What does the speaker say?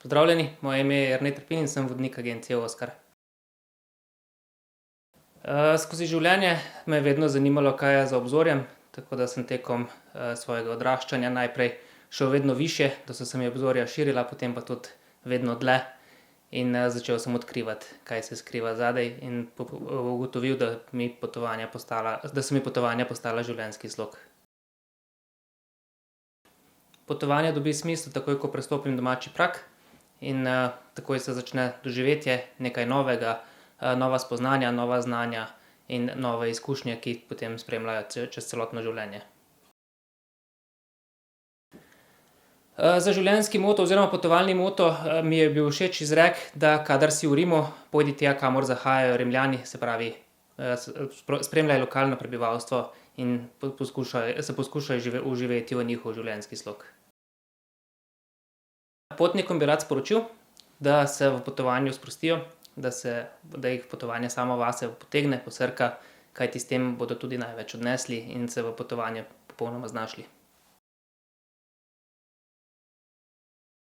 Pozdravljeni, moje ime je Jernej Trpin in sem vodnik agencije Oskar. Skozi življenje me je vedno zanimalo, kaj je za obzorjem, tako da sem tekom svojega odraščanja najprej šel vedno višje, da so se mi obzorja širila, potem pa tudi vedno dlje. In začel sem odkrivati, kaj se skriva zadaj, in ugotovil, da so mi potovanja postala življenjski slog. Potovanje dobi smisel takoj, ko prestopim domači prag, in takoj se začne doživetje nekaj novega, nova spoznanja, nova znanja in nove izkušnje, ki potem spremljajo čez celotno življenje. Za življenjski moto oziroma potovalni moto mi je bil všeč izrek, da kadar si v Rimu, pojdi tja, kamor zahajajo Rimljani, se pravi, spremljaj lokalno prebivalstvo in poskušaj vživeti v njihov življenjski slog. Potnikom bi rad sporočil, da se v potovanju sprostijo, da jih potovanje samo vase potegne, posrka, kajti s tem bodo tudi največ odnesli in se v potovanju popolnoma znašli.